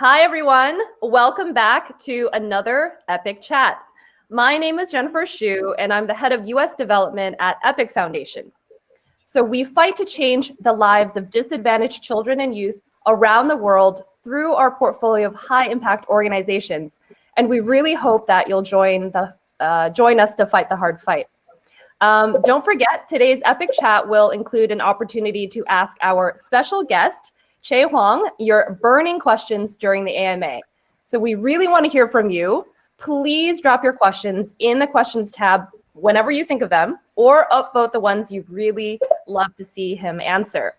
Hi, everyone. Welcome back to another Epic Chat. My name is Jennifer Shu, and I'm the head of US development at Epic Foundation. So we fight to change the lives of disadvantaged children and youth around the world through our portfolio of high impact organizations. And we really hope that you'll join us to fight the hard fight. Don't forget, today's Epic Chat will include an opportunity to ask our special guest, Chieh Huang, your burning questions during the AMA. So we really want to hear from you. Please drop your questions in the questions tab whenever you think of them, or upvote the ones you'd really love to see him answer.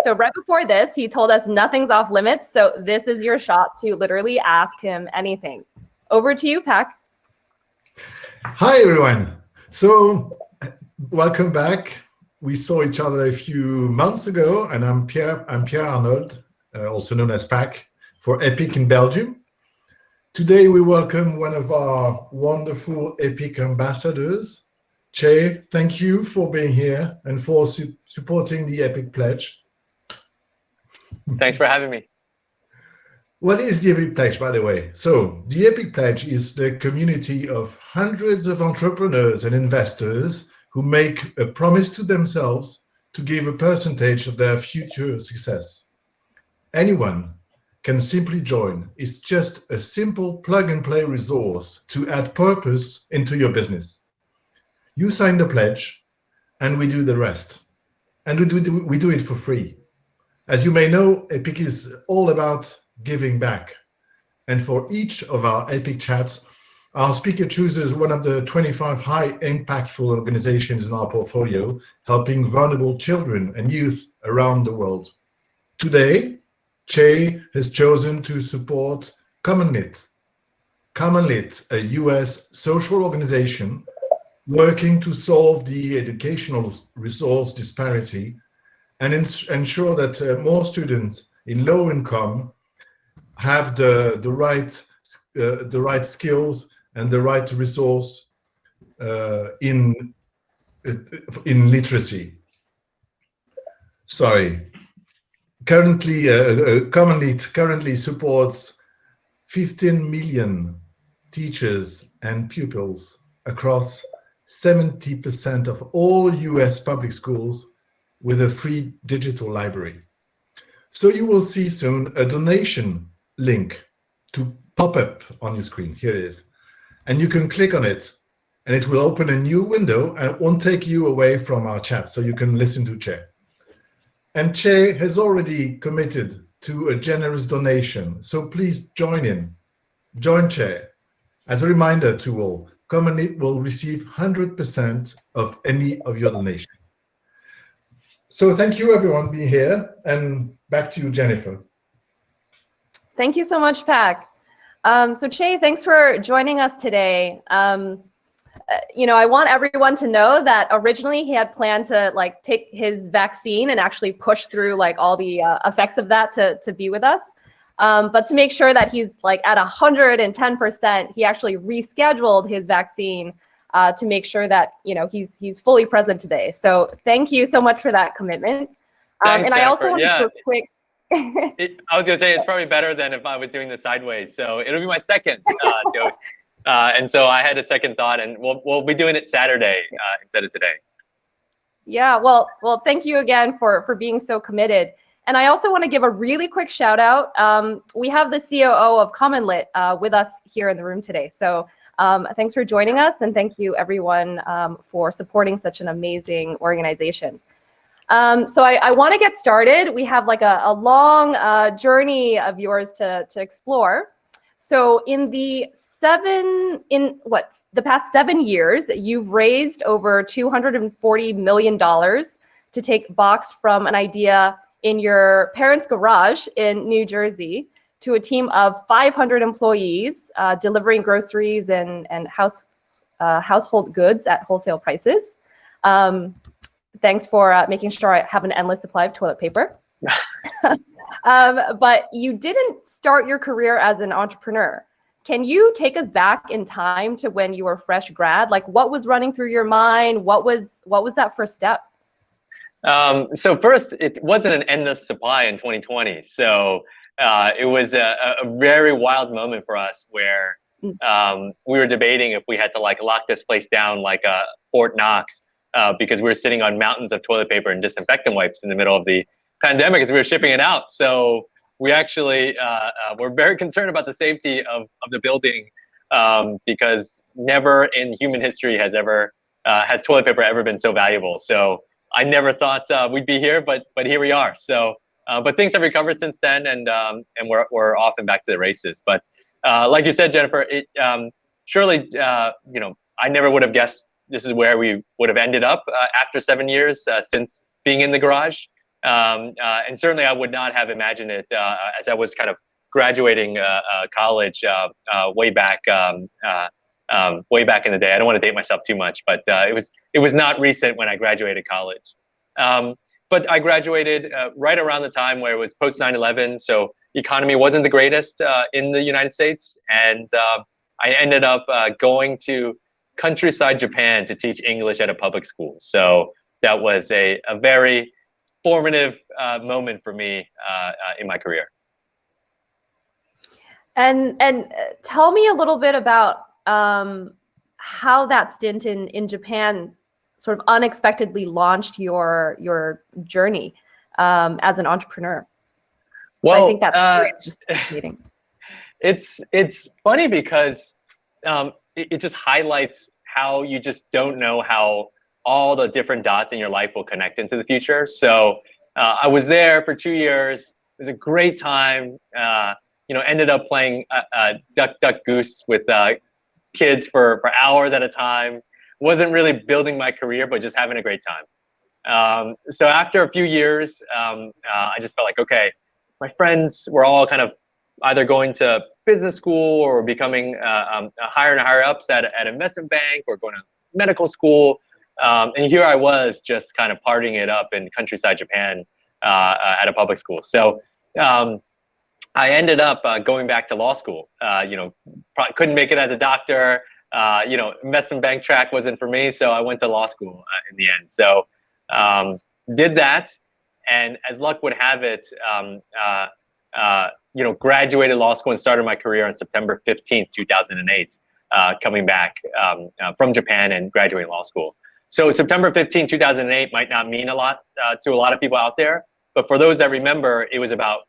So right before this, he told us nothing's off limits. So this is your shot to literally ask him anything. Over to you, Pak. Hi, everyone. So welcome back. We saw each other a few months ago, and I'm Pierre Arnold, also known as Pak, for Epic in Belgium. Today, we welcome one of our wonderful Epic ambassadors. Chieh, thank you for being here and for supporting the Epic Pledge. Thanks for having me. What is the Epic Pledge, by the way? So the Epic Pledge is the community of hundreds of entrepreneurs and investors who make a promise to themselves to give a percentage of their future success. Anyone can simply join. It's just a simple plug-and-play resource to add purpose into your business. You sign the pledge, and we do the rest. And we do it for free. As you may know, Epic is all about giving back. And for each of our Epic Chats, our speaker chooses one of the 25 high impactful organizations in our portfolio, helping vulnerable children and youth around the world. Today, Chieh has chosen to support CommonLit. CommonLit, a US social organization working to solve the educational resource disparity and ensure that more students in low income have the right skills and the right resource in literacy. Sorry. Currently, CommonLit currently supports 15 million teachers and pupils across 70% of all US public schools with a free digital library. So you will see soon a donation link to pop up on your screen. Here it is. And you can click on it, and it will open a new window and it won't take you away from our chat, so you can listen to Chieh. And Chieh has already committed to a generous donation, so please join in. Join Chieh. As a reminder to all, CommonLit will receive 100% of any of your donations. So thank you, everyone, being here, and back to you, Jennifer. Thank you so much, Pak. So Chieh, thanks for joining us today. I want everyone to know that originally he had planned to take his vaccine and actually push through all the effects of that to be with us. But to make sure that he's at 110%, he actually rescheduled his vaccine to make sure that he's fully present today. So thank you so much for that commitment. Thanks, and Jennifer. I also want to do a quick. I was gonna say it's probably better than if I was doing this sideways. So it'll be my second dose, and so I had a second thought, and we'll be doing it Saturday instead of today. Yeah, well, thank you again for being so committed. And I also want to give a really quick shout out. We have the COO of CommonLit with us here in the room today. So thanks for joining us, and thank you everyone for supporting such an amazing organization. So I want to get started. We have a long journey of yours to explore. So in the past 7 years, you've raised over $240 million to take Box from an idea in your parents' garage in New Jersey to a team of 500 employees delivering groceries and household goods at wholesale prices. Thanks for making sure I have an endless supply of toilet paper. But you didn't start your career as an entrepreneur. Can you take us back in time to when you were fresh grad? What was running through your mind? What was that first step? So first, it wasn't an endless supply in 2020. So it was a very wild moment for us where we were debating if we had to like lock this place down like Fort Knox because we were sitting on mountains of toilet paper and disinfectant wipes in the middle of the pandemic as we were shipping it out. So we actually were very concerned about the safety of the building because never in human history has toilet paper ever been so valuable. So I never thought we'd be here, but here we are. So, but things have recovered since then, and we're off and back to the races. But like you said, Jennifer, it surely I never would have guessed this is where we would have ended up after 7 years since being in the garage, and certainly I would not have imagined it as I was kind of graduating college way back in the day. I don't want to date myself too much, but it was not recent when I graduated college. But I graduated right around the time where it was post 9/11, so the economy wasn't the greatest in the United States, and I ended up going to countryside Japan to teach English at a public school. So that was a very formative moment for me in my career. And tell me a little bit about how that stint in Japan sort of unexpectedly launched your journey as an entrepreneur. Well, I think that story is just fascinating. It's funny because it just highlights how you just don't know how all the different dots in your life will connect into the future. So I was there for 2 years. It was a great time. Ended up playing Duck Duck Goose with kids for hours at a time. Wasn't really building my career, but just having a great time. So after a few years, I just felt like, okay, my friends were all kind of either going to business school or becoming higher and higher ups at an investment bank or going to medical school. And here I was just kind of partying it up in countryside Japan at a public school. So I ended up going back to law school. Probably couldn't make it as a doctor. Investment bank track wasn't for me, so I went to law school in the end. So did that, and as luck would have it, graduated law school and started my career on September 15th, 2008, coming back from Japan and graduating law school. So September 15th, 2008 might not mean a lot to a lot of people out there, but for those that remember, it was about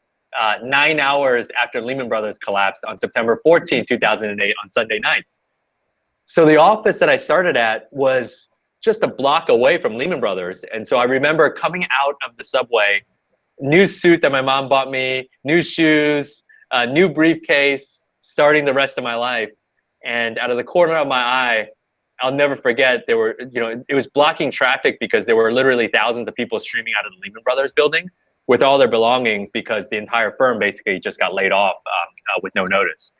9 hours after Lehman Brothers collapsed on September 14th, 2008 on Sunday night. So the office that I started at was just a block away from Lehman Brothers. And so I remember coming out of the subway, new suit that my mom bought me, new shoes, new briefcase, starting the rest of my life. And out of the corner of my eye, I'll never forget, there were, it was blocking traffic because there were literally thousands of people streaming out of the Lehman Brothers building with all their belongings because the entire firm basically just got laid off with no notice.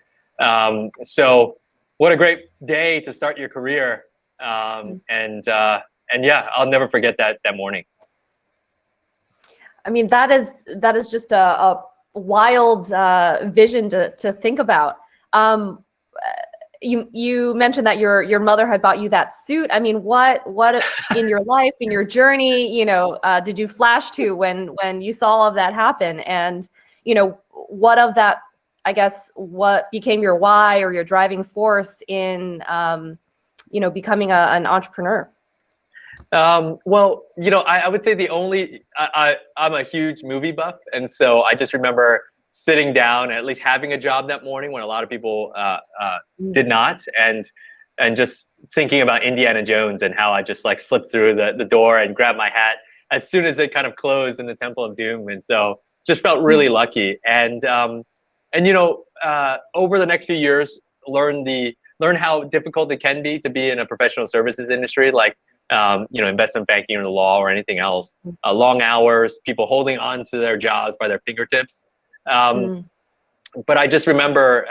So what a great day to start your career. And yeah, I'll never forget that morning. I mean, that is just a wild vision to think about. You mentioned that your mother had bought you that suit. I mean, what in your life, in your journey, did you flash to when you saw all of that happen? And what of that, I guess, what became your why or your driving force in becoming an entrepreneur? Well, I would say I'm a huge movie buff. And so I just remember sitting down, at least having a job that morning when a lot of people did not, and just thinking about Indiana Jones and how I just like slipped through the door and grabbed my hat as soon as it kind of closed in the Temple of Doom. And so just felt really lucky. And over the next few years, learn how difficult it can be to be in a professional services industry, like investment banking or the law or anything else. Long hours, people holding on to their jobs by their fingertips. But I just remember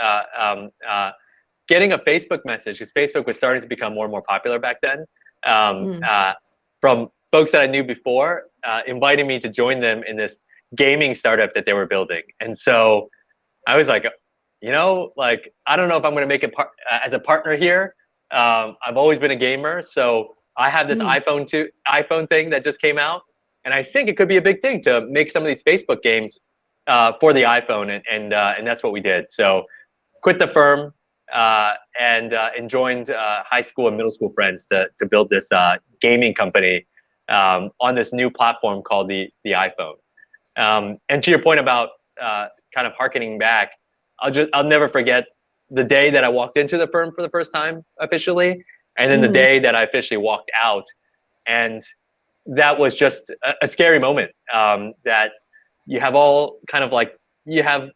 getting a Facebook message, because Facebook was starting to become more and more popular back then, from folks that I knew before, inviting me to join them in this gaming startup that they were building. And so I was like, I don't know if I'm going to make it as a partner here. I've always been a gamer, so I have this iPhone thing that just came out, And I think it could be a big thing to make some of these Facebook games for the iPhone, and that's what we did. So quit the firm and joined high school and middle school friends to build this gaming company on this new platform called the iPhone. And to your point about kind of harkening back, I'll never forget the day that I walked into the firm for the first time officially, and then the day that I officially walked out. And that was just a scary moment, that you have all kind of like, you have,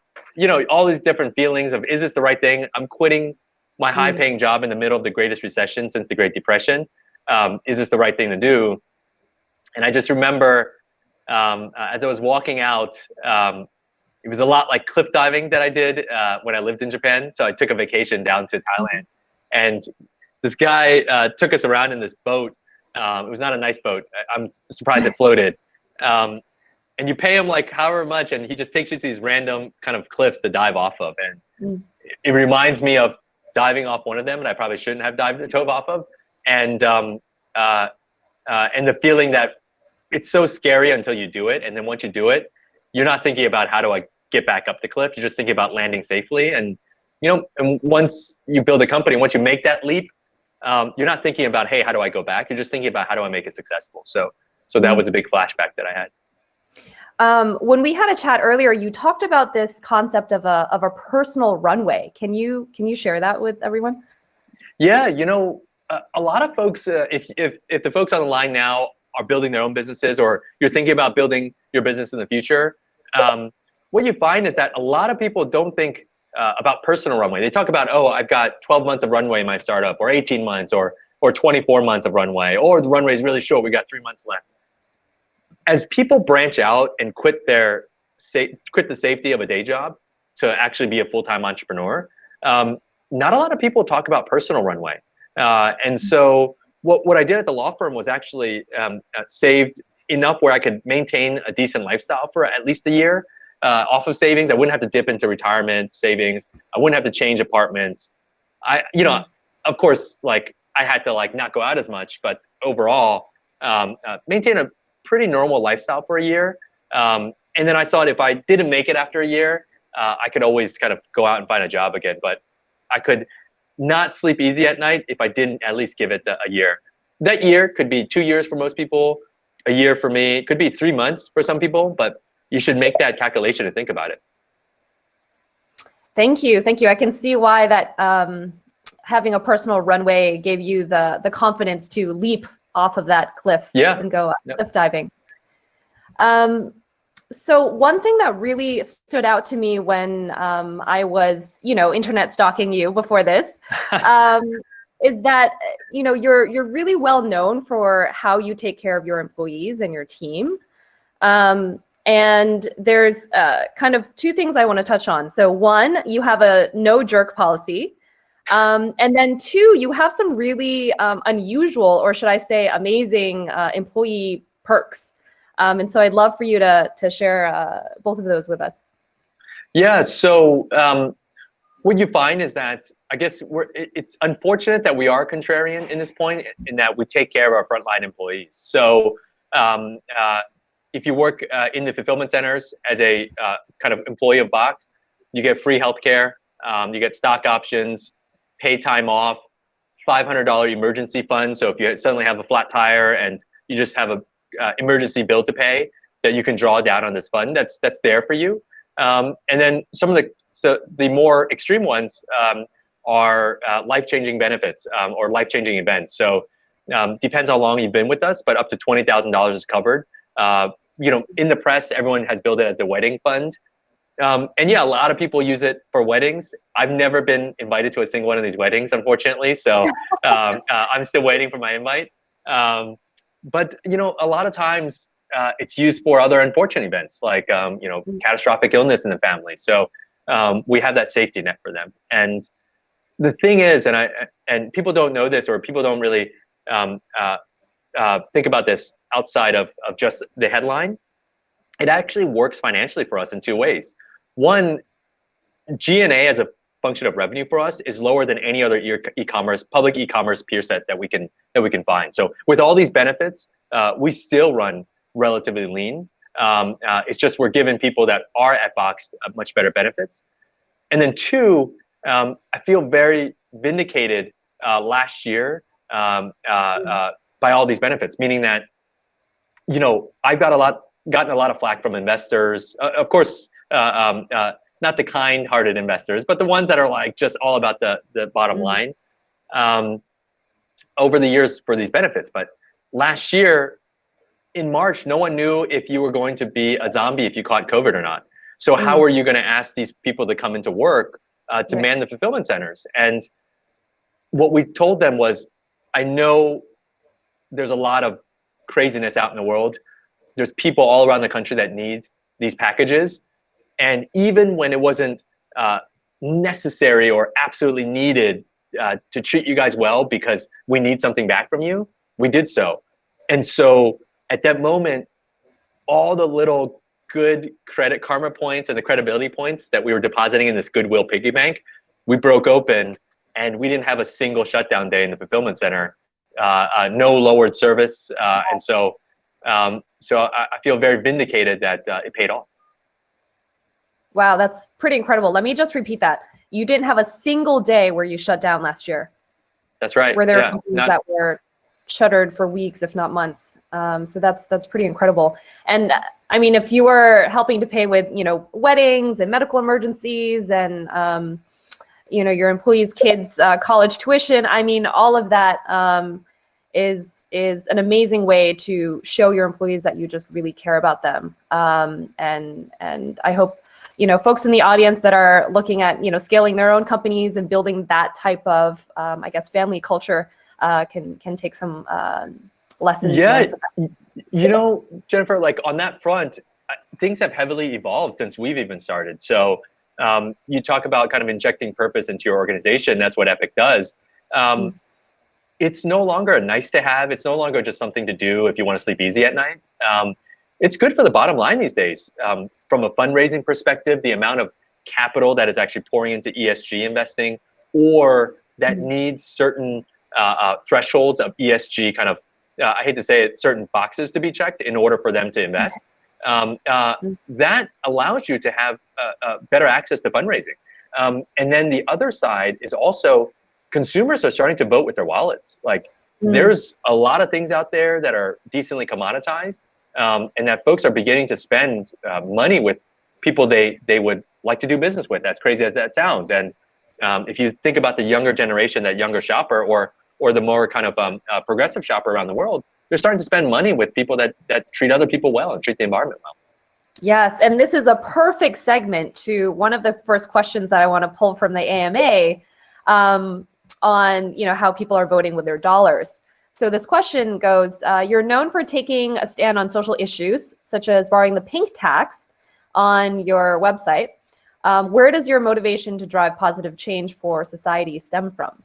all these different feelings of, is this the right thing? I'm quitting my high paying job in the middle of the greatest recession since the Great Depression. Is this the right thing to do? And I just remember as I was walking out, it was a lot like cliff diving that I did when I lived in Japan. So I took a vacation down to Thailand, and this guy took us around in this boat. It was not a nice boat. I'm surprised it floated. And you pay him like however much, and he just takes you to these random kind of cliffs to dive off of. And it reminds me of diving off one of them, and I probably shouldn't have dove off of. And the feeling that it's so scary until you do it, and then once you do it, you're not thinking about how do I get back up the cliff. You're just thinking about landing safely. And and once you build a company, once you make that leap, you're not thinking about, hey, how do I go back? You're just thinking about how do I make it successful. So that was a big flashback that I had. When we had a chat earlier, you talked about this concept of a personal runway. Can you share that with everyone? Yeah, a lot of folks, if the folks on the line now are building their own businesses, or you're thinking about building your business in the future, what you find is that a lot of people don't think about personal runway. They talk about, oh, I've got 12 months of runway in my startup, or 18 months, or 24 months of runway, or the runway is really short, we got 3 months left. As people branch out and quit the safety of a day job to actually be a full-time entrepreneur, not a lot of people talk about personal runway. And so what I did at the law firm was actually saved enough where I could maintain a decent lifestyle for at least a year off of savings. I wouldn't have to dip into retirement savings. I wouldn't have to change apartments. Of course, like I had to like not go out as much, but overall maintain a pretty normal lifestyle for a year. And then I thought if I didn't make it after a year, I could always kind of go out and find a job again. But I could not sleep easy at night if I didn't at least give it a year. That year could be 2 years for most people, a year for me, it could be 3 months for some people, but you should make that calculation and think about it. Thank you. I can see why that having a personal runway gave you the confidence to leap off of that cliff and go cliff diving. So one thing that really stood out to me when I was, internet stalking you before this, is that you're really well known for how you take care of your employees and your team. And there's kind of two things I want to touch on. So one, you have a no jerk policy. And then two, you have some really unusual, or should I say amazing employee perks. And so I'd love for you to share both of those with us. Yeah, so what you find is that I guess it's unfortunate that we are contrarian in this point, in that we take care of our frontline employees. So if you work in the fulfillment centers as a kind of employee of Box, you get free healthcare, you get stock options, paid time off, $500 emergency fund. So if you suddenly have a flat tire and you just have a emergency bill to pay, that you can draw down on this fund. That's there for you. And then some of the more extreme ones are life-changing benefits or life-changing events. So depends how long you've been with us, but up to $20,000 is covered. In the press, everyone has billed it as the wedding fund. And yeah, a lot of people use it for weddings. I've never been invited to a single one of these weddings, unfortunately. So I'm still waiting for my invite. But a lot of times it's used for other unfortunate events, like catastrophic illness in the family. So we have that safety net for them. And the thing is, and people don't know this, or people don't really think about this outside of just the headline. It actually works financially for us in two ways. One, G&A as a function of revenue for us is lower than any other public e-commerce peer set that we can find. So with all these benefits, we still run relatively lean. It's just we're giving people that are at Box much better benefits. And then two, I feel very vindicated last year by all these benefits, meaning that, I've gotten a lot of flack from investors, of course, not the kind-hearted investors, but the ones that are like just all about the bottom line over the years for these benefits. But last year in March, no one knew if you were going to be a zombie if you caught COVID or not. So how are you going to ask these people to come into work to man the fulfillment centers? And what we told them was, I know there's a lot of craziness out in the world. There's people all around the country that need these packages. And even when it wasn't necessary or absolutely needed to treat you guys well because we need something back from you, we did so. And so at that moment, all the little good credit karma points and the credibility points that we were depositing in this goodwill piggy bank, we broke open, and we didn't have a single shutdown day in the fulfillment center, no lowered service. And so I feel very vindicated that it paid off. Wow, that's pretty incredible. Let me just repeat that. You didn't have a single day where you shut down last year. That's right. Where there were companies that were shuttered for weeks, if not months. So that's pretty incredible. And I mean, if you were helping to pay with, weddings and medical emergencies and, your employees' kids' college tuition, I mean, all of that is an amazing way to show your employees that you just really care about them. And I hope, folks in the audience that are looking at, scaling their own companies and building that type of, family culture can take some lessons. Yeah, Jennifer, like on that front, things have heavily evolved since we've even started. So you talk about kind of injecting purpose into your organization. That's what Epic does. It's no longer a nice to have. It's no longer just something to do if you want to sleep easy at night. It's good for the bottom line these days. From a fundraising perspective, the amount of capital that is actually pouring into ESG investing, or that needs certain thresholds of ESG kind of, I hate to say it, certain boxes to be checked in order for them to invest. That allows you to have better access to fundraising. And then the other side is also consumers are starting to vote with their wallets. Like there's a lot of things out there that are decently commoditized, and that folks are beginning to spend money with people they would like to do business with, as crazy as that sounds. And if you think about the younger generation, that younger shopper, or the more kind of progressive shopper around the world, they're starting to spend money with people that treat other people well and treat the environment well. Yes, and this is a perfect segment to one of the first questions that I want to pull from the AMA on how people are voting with their dollars. So this question goes, you're known for taking a stand on social issues, such as barring the pink tax on your website. Where does your motivation to drive positive change for society stem from?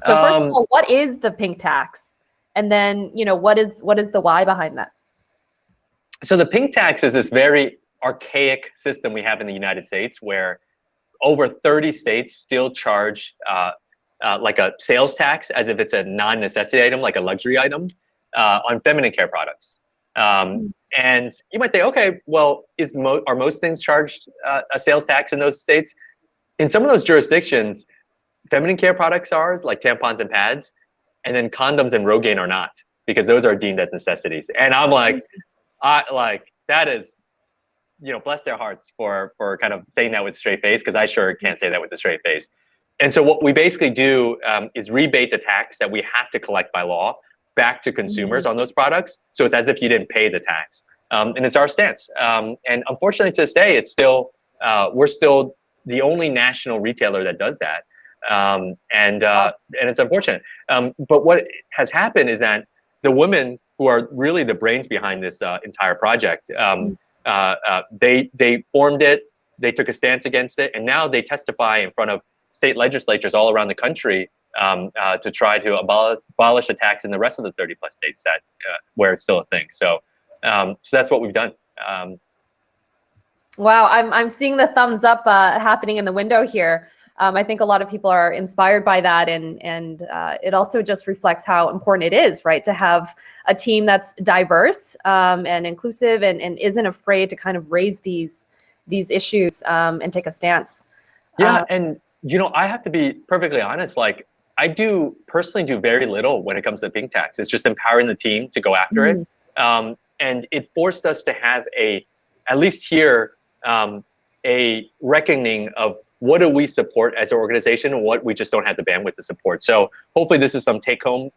So first of all, what is the pink tax? And then, what is the why behind that? So the pink tax is this very archaic system we have in the United States where over 30 states still charge like a sales tax as if it's a non-necessity item, like a luxury item, on feminine care products. And you might think, okay, well, are most things charged a sales tax in those states? In some of those jurisdictions, feminine care products are, like tampons and pads, and then condoms and Rogaine are not, because those are deemed as necessities. And I'm like, that is, bless their hearts for kind of saying that with a straight face, because I sure can't say that with a straight face. And so what we basically do is rebate the tax that we have to collect by law back to consumers on those products. So it's as if you didn't pay the tax. And it's our stance. And unfortunately to this day, it's still, we're still the only national retailer that does that. And it's unfortunate. But what has happened is that the women who are really the brains behind this entire project, they formed it, they took a stance against it, and now they testify in front of state legislatures all around the country to try to abolish the tax in the rest of the 30 plus states that where it's still a thing. So that's what we've done. Wow, I'm seeing the thumbs up happening in the window here. I think a lot of people are inspired by that, and it also just reflects how important it is, right, to have a team that's diverse and inclusive, and isn't afraid to kind of raise these issues and take a stance. Yeah, and I have to be perfectly honest. Like, I do personally do very little when it comes to pink tax. It's just empowering the team to go after it, and it forced us to have at least here, a reckoning of what do we support as an organization and what we just don't have the bandwidth to support. So hopefully this is some take-home,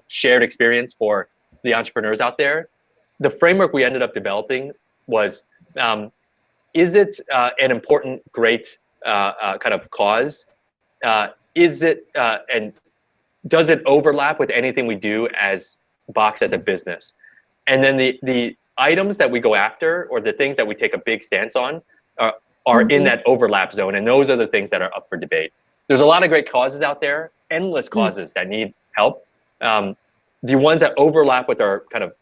shared experience for the entrepreneurs out there. The framework we ended up developing was, is it an important, great kind of cause? Is it and does it overlap with anything we do as Box as a business? And then the items that we go after, or the things that we take a big stance on, are in that overlap zone, and those are the things that are up for debate. There's a lot of great causes out there, endless causes that need help. The ones that overlap with our kind of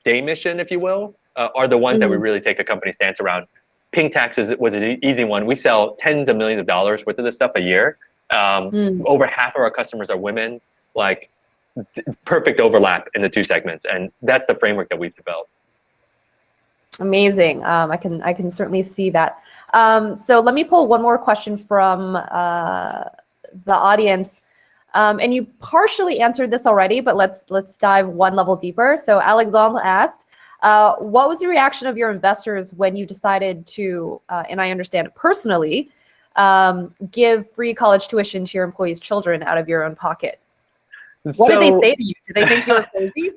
day mission, if you will, are the ones that we really take a company stance around. Pink taxes was an easy one. We sell tens of millions of dollars worth of this stuff a year. Over half of our customers are women. Like, perfect overlap in the two segments, and that's the framework that we've developed. Amazing. I can certainly see that. So let me pull one more question from the audience. And you partially answered this already, but let's dive one level deeper. So Alexandre asked, what was the reaction of your investors when you decided to, and I understand it personally, give free college tuition to your employees' children out of your own pocket? What did they say to you? Did they think you were crazy?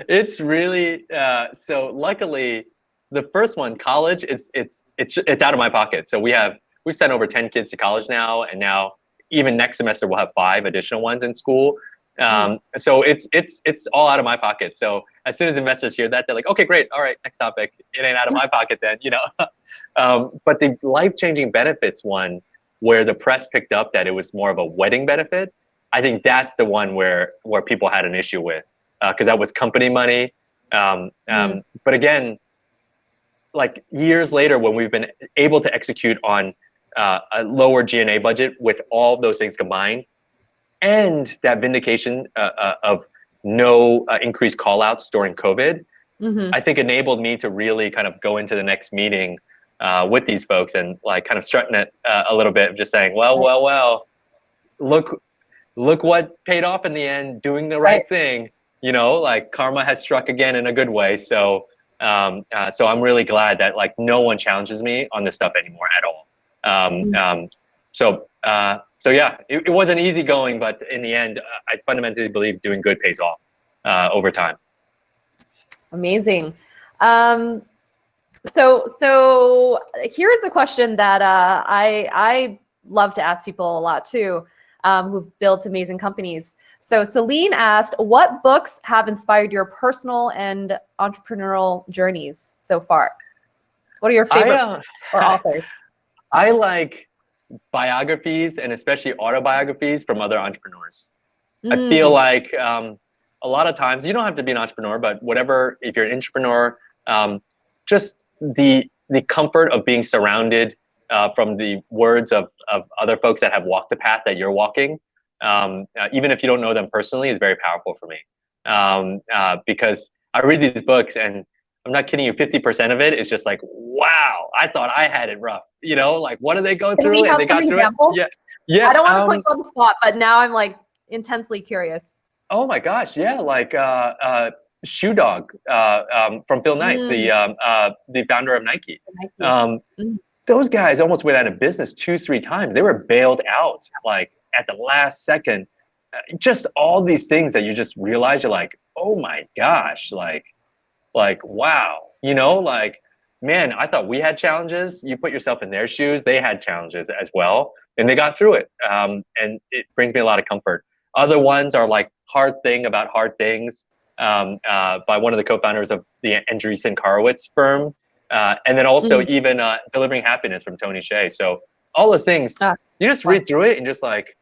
It's really so. Luckily, the first one, college, it's out of my pocket. So we've sent over 10 kids to college now, and now even next semester we'll have 5 additional ones in school. So it's all out of my pocket. So as soon as investors hear that, they're like, okay, great, all right, next topic. It ain't out of my pocket then, But the life-changing benefits one, where the press picked up that it was more of a wedding benefit, I think that's the one where people had an issue with. Because that was company money. But again, like years later, when we've been able to execute on a lower G&A budget with all those things combined, and that vindication of no increased call outs during COVID, I think enabled me to really kind of go into the next meeting with these folks and like kind of strutting it a little bit, just saying, well, look what paid off in the end, doing the right thing. Like karma has struck again in a good way. So I'm really glad that like no one challenges me on this stuff anymore at all. So yeah, it wasn't easy going, but in the end, I fundamentally believe doing good pays off over time. Amazing. So here's a question that I love to ask people a lot too, who've built amazing companies. So Celine asked, what books have inspired your personal and entrepreneurial journeys so far? What are your favorite authors? I like biographies, and especially autobiographies from other entrepreneurs. I feel like a lot of times, you don't have to be an entrepreneur, but whatever, if you're an entrepreneur, just the comfort of being surrounded from the words of other folks that have walked the path that you're walking, even if you don't know them personally, is very powerful for me. Because I read these books, and I'm not kidding you, 50% of it is just like, wow, I thought I had it rough. Like, what did they go through? Can we have and they some got examples? through it. Yeah. I don't want to put you on the spot, but now I'm like intensely curious. Oh my gosh, yeah, like Shoe Dog from Phil Knight, the founder of Nike. Those guys almost went out of business 2-3 times. They were bailed out like at the last second. Just all these things that you just realize, you're like, oh my gosh, like wow, like, man, I thought we had challenges. You put yourself in their shoes, they had challenges as well, and they got through it. And it brings me a lot of comfort. Other ones are like Hard Thing About Hard Things by one of the co-founders of the Andreessen Horowitz firm. And then also even Delivering Happiness from Tony Chieh. So all those things, you just read through it and just like,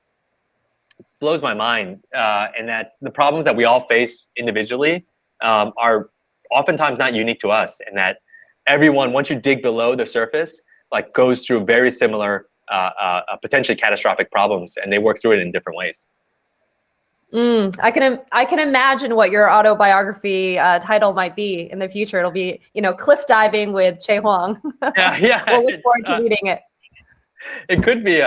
blows my mind. And that the problems that we all face individually are oftentimes not unique to us, and that everyone, once you dig below the surface, like goes through very similar potentially catastrophic problems, and they work through it in different ways. I can imagine what your autobiography title might be in the future. It'll be, cliff diving with Chieh Huang. Yeah. We'll look forward to reading it. It could be,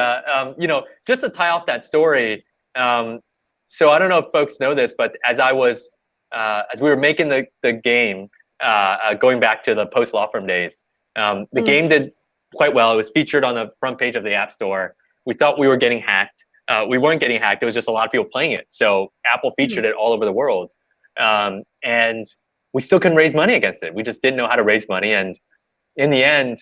just to tie off that story. So I don't know if folks know this, but as we were making the game, going back to the post law firm days, the game did quite well. It was featured on the front page of the App Store. We thought we were getting hacked. We weren't getting hacked. It was just a lot of people playing it. So Apple featured it all over the world. And we still couldn't raise money against it. We just didn't know how to raise money. And in the end,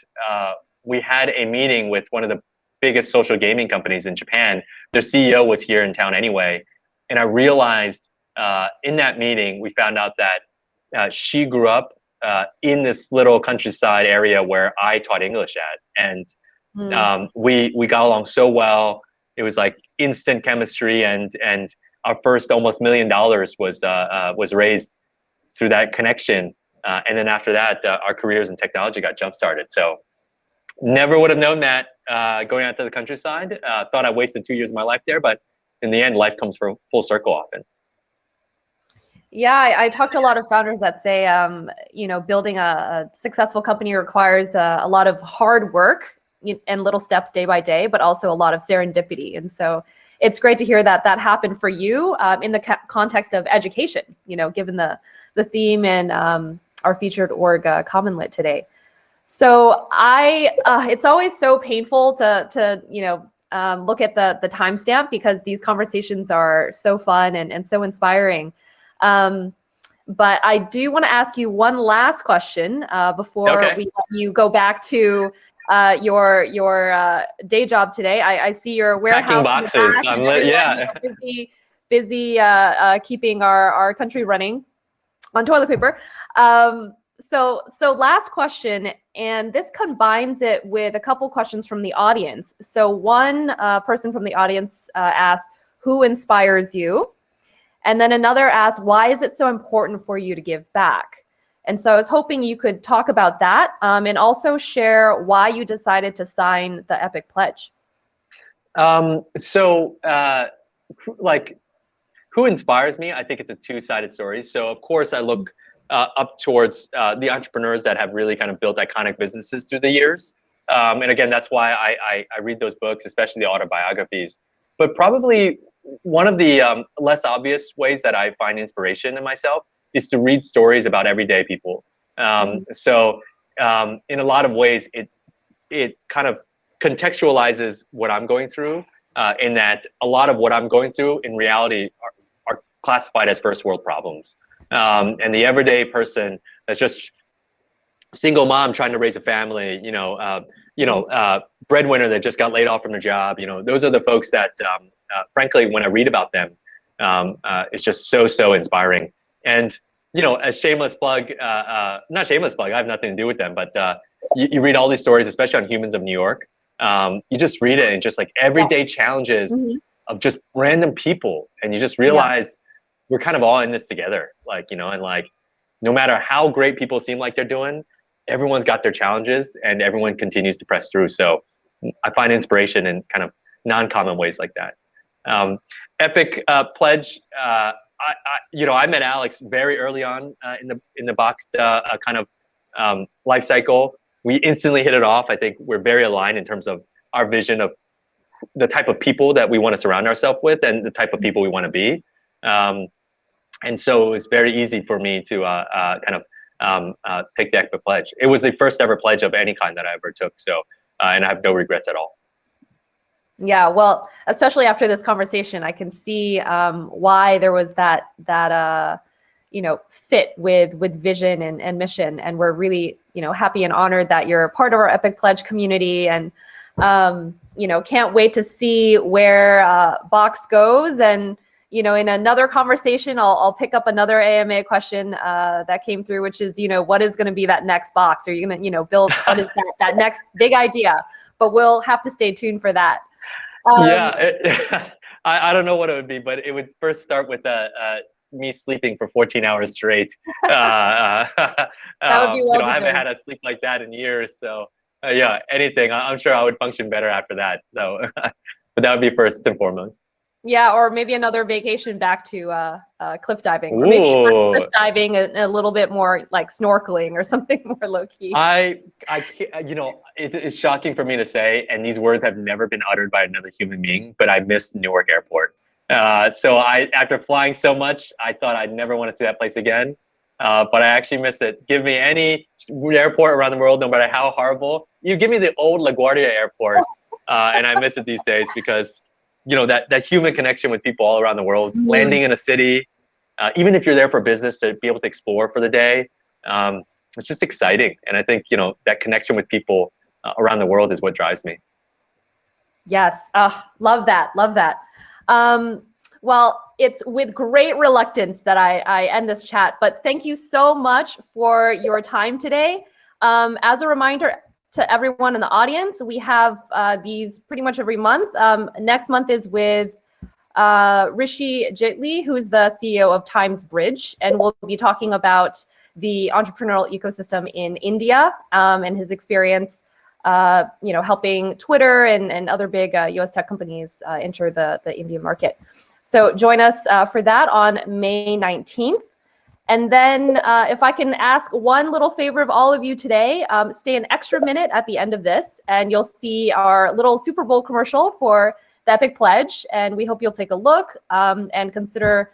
we had a meeting with one of the biggest social gaming companies in Japan. Their CEO was here in town anyway. And I realized in that meeting, we found out that she grew up in this little countryside area where I taught English at. And we got along so well. It was like instant chemistry, and our first almost $1 million was raised through that connection. And then after that, our careers in technology got jump started. So never would have known that going out to the countryside. Thought I wasted 2 years of my life there, but in the end, life comes full circle often. Yeah, I talked to a lot of founders that say, building a successful company requires a lot of hard work and little steps day by day, but also a lot of serendipity. And so it's great to hear that happened for you in the context of education, given the theme and our featured org, Common Lit today. So it's always so painful to look at the timestamp, because these conversations are so fun and so inspiring. But I do want to ask you one last question before we let you go back to your day job today. I see your warehouse. Packing boxes. Busy keeping our country running on toilet paper. So last question, and this combines it with a couple questions from the audience. So one person from the audience asked, who inspires you? And then another asked, why is it so important for you to give back? And so I was hoping you could talk about that and also share why you decided to sign the Epic Pledge. Who inspires me? I think it's a two-sided story. So of course I look up towards the entrepreneurs that have really kind of built iconic businesses through the years. And again, that's why I read those books, especially the autobiographies. But probably one of the less obvious ways that I find inspiration in myself is to read stories about everyday people. So in a lot of ways, it kind of contextualizes what I'm going through, in that a lot of what I'm going through in reality are classified as first world problems. And the everyday person that's just single mom trying to raise a family, breadwinner that just got laid off from their job, those are the folks that, frankly, when I read about them, it's just so inspiring. And, a shameless plug, not shameless plug, I have nothing to do with them, but you read all these stories, especially on Humans of New York. You just read it and just like everyday challenges of just random people. And you just realize we're kind of all in this together. And no matter how great people seem like they're doing, everyone's got their challenges and everyone continues to press through. So I find inspiration in kind of non-common ways like that. Epic Pledge, I met Alex very early on in the Boxed kind of life cycle. We instantly hit it off. I think we're very aligned in terms of our vision of the type of people that we want to surround ourselves with and the type of people we want to be. And so it was very easy for me to take the Epic Pledge. It was the first ever pledge of any kind that I ever took. So, and I have no regrets at all. Yeah, well, especially after this conversation, I can see why there was that fit with vision and mission. And we're really, happy and honored that you're part of our Epic Pledge community, and can't wait to see where Box goes. And in another conversation, I'll pick up another AMA question that came through, which is, what is going to be that next Box? Are you going to, build what is that next big idea? But we'll have to stay tuned for that. I don't know what it would be, but it would first start with me sleeping for 14 hours straight. That would be well deserved. I haven't had a sleep like that in years, so Yeah, anything. I'm sure I would function better after that. So, but that would be first and foremost. Yeah, or maybe another vacation back to cliff diving, or maybe not cliff Ooh, diving, a little bit more like snorkeling or something more low key. I can't, it's shocking for me to say, and these words have never been uttered by another human being, but I miss Newark Airport. So after flying so much, I thought I'd never want to see that place again. But I actually miss it. Give me any airport around the world, no matter how horrible. You give me the old LaGuardia Airport, and I miss it these days because, that human connection with people all around the world, landing in a city, even if you're there for business, to be able to explore for the day. It's just exciting. And I think, that connection with people around the world is what drives me. Yes. Love that. Love that. Well, it's with great reluctance that I end this chat, but thank you so much for your time today. As a reminder to everyone in the audience, we have these pretty much every month. Next month is with Rishi Jaitley, who is the CEO of Times Bridge, and we'll be talking about the entrepreneurial ecosystem in India and his experience, helping Twitter and other big US tech companies enter the Indian market. So join us for that on May 19th. And then if I can ask one little favor of all of you today, stay an extra minute at the end of this, and you'll see our little Super Bowl commercial for the Epic Pledge. And we hope you'll take a look and consider,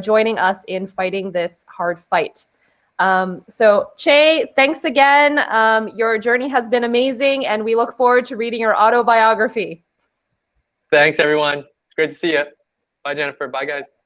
joining us in fighting this hard fight. So Chieh, thanks again. Your journey has been amazing, and we look forward to reading your autobiography. Thanks, everyone. It's great to see you. Bye, Jennifer. Bye, guys.